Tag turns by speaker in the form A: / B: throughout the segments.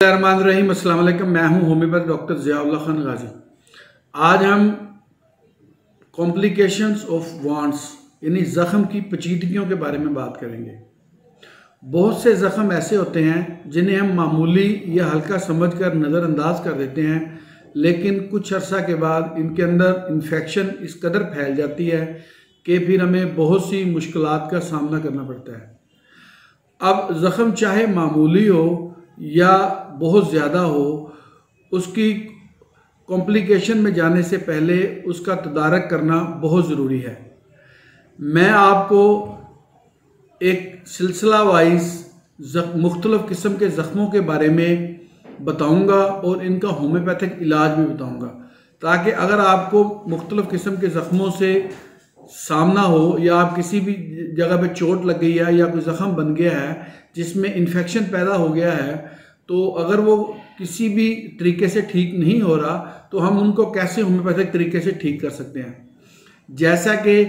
A: बिस्मिल्लाहिर्रहमानिर्रहीम। अस्सलाम वालेकुम। मैं हूं होम्योपैथ डॉक्टर ज़ियाउल्लाह खान गाजी। आज हम कॉम्प्लिकेशंस ऑफ वॉन्ड्स यानी ज़ख़म की पेचीदगियों के बारे में बात करेंगे। बहुत से ज़ख़म ऐसे होते हैं जिन्हें हम मामूली या हल्का समझकर नज़रअंदाज कर देते हैं, लेकिन कुछ अर्सा के बाद इनके अंदर इन्फेक्शन इस कदर फैल जाती है कि फिर हमें बहुत सी मुश्किलात का सामना करना पड़ता है। अब ज़ख़म चाहे मामूली हो या बहुत ज़्यादा हो, उसकी कॉम्प्लिकेशन में जाने से पहले उसका तदारक करना बहुत ज़रूरी है। मैं आपको एक सिलसिला वाइज मुख्तलिफ़ किस्म के ज़ख़्मों के बारे में बताऊंगा और इनका होम्योपैथिक इलाज भी बताऊंगा, ताकि अगर आपको मुख्तलिफ़ किस्म के ज़ख़्मों से सामना हो या आप किसी भी जगह पे चोट लग गई है या कोई ज़ख़म बन गया है जिसमें इन्फेक्शन पैदा हो गया है, तो अगर वो किसी भी तरीके से ठीक नहीं हो रहा तो हम उनको कैसे होम्योपैथिक तरीके से ठीक कर सकते हैं। जैसा कि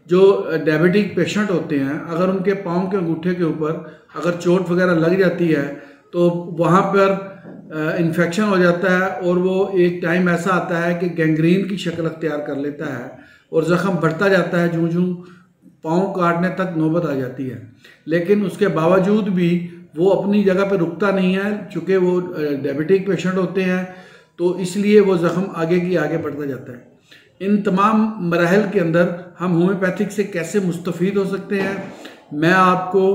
A: जो डायबिटिक पेशेंट होते हैं, अगर उनके पाँव के अंगूठे के ऊपर अगर चोट वगैरह लग जाती है तो वहाँ पर इन्फेक्शन हो जाता है और वो एक टाइम ऐसा आता है कि गैंग्रीन की शक्ल अख्तियार कर लेता है और ज़ख़म बढ़ता जाता है, जूं जूं पाँव काटने तक नौबत आ जाती है। लेकिन उसके बावजूद भी वो अपनी जगह पर रुकता नहीं है, चूँकि वो डायबिटिक पेशेंट होते हैं, तो इसलिए वो ज़ख़म आगे की आगे बढ़ता जाता है। इन तमाम मराहल के अंदर हम होम्योपैथिक से कैसे मुस्तफ़ीद हो सकते हैं, मैं आपको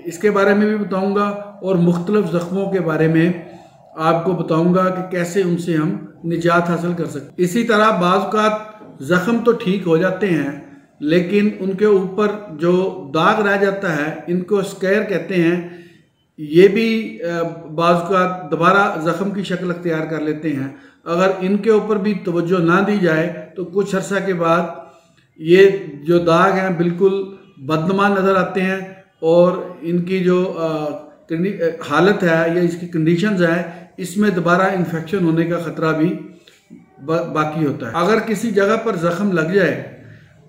A: इसके बारे में भी बताऊंगा और मुख्तलिफ़ ज़ख़्मों के बारे में आपको बताऊंगा कि कैसे उनसे हम निजात हासिल कर सकते। इसी तरह बाज़ औक़ात ज़ख़्म तो ठीक हो जाते हैं, लेकिन उनके ऊपर जो दाग रह जाता है, इनको स्कैर कहते हैं, ये भी बाज़ औक़ात दोबारा ज़ख़्म की शक्ल अख्तियार कर लेते हैं। अगर इनके ऊपर भी तवज्जो ना दी जाए तो कुछ अर्सा के बाद ये जो दाग हैं बिल्कुल बदनुमा नज़र आते हैं और इनकी जो हालत है या इसकी कंडीशंस है, इसमें दोबारा इन्फेक्शन होने का ख़तरा भी बाकी होता है। अगर किसी जगह पर ज़ख़म लग जाए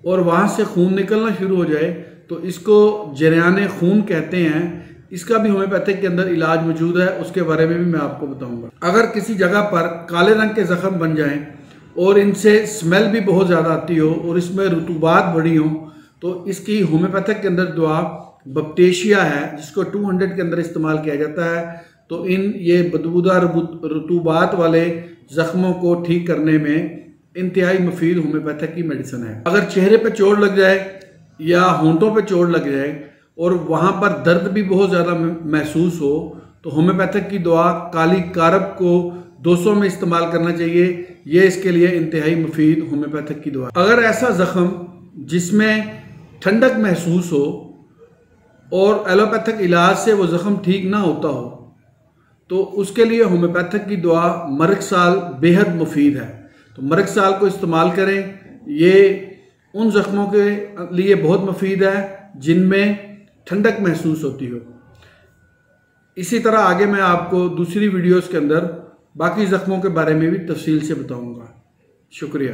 A: और वहाँ से खून निकलना शुरू हो जाए तो इसको जरियान खून कहते हैं। इसका भी होम्योपैथिक के अंदर इलाज मौजूद है, उसके बारे में भी मैं आपको बताऊंगा। अगर किसी जगह पर काले रंग के ज़ख़म बन जाएं और इनसे स्मेल भी बहुत ज़्यादा आती हो और इसमें रुतूबात बड़ी हो, तो इसकी होम्योपैथिक के अंदर दुआ बप्टेशिया है, जिसको 200 के अंदर इस्तेमाल किया जाता है। तो ये बदबूदार रुतूबात वाले ज़ख़्मों को ठीक करने में इंतहाई मुफीद होम्योपैथिक की मेडिसिन है। अगर चेहरे पे चोट लग जाए या होंठों पे चोट लग जाए और वहाँ पर दर्द भी बहुत ज़्यादा महसूस हो, तो होम्योपैथिक की दवा काली कारब को 200 में इस्तेमाल करना चाहिए। ये इसके लिए इंतहाई मुफीद होम्योपैथिक की दवा। अगर ऐसा ज़ख़म जिसमें ठंडक महसूस हो और एलोपैथिक इलाज से वो ज़ख़्म ठीक ना होता हो, तो उसके लिए होम्योपैथिक की दवा मरकसाल बेहद मुफीद है। तो मरकसाल को इस्तेमाल करें। ये उन ज़ख़्मों के लिए बहुत मुफीद है जिनमें ठंडक महसूस होती हो। इसी तरह आगे मैं आपको दूसरी वीडियोस के अंदर बाकी ज़ख़्मों के बारे में भी तफसील से बताऊंगा। शुक्रिया।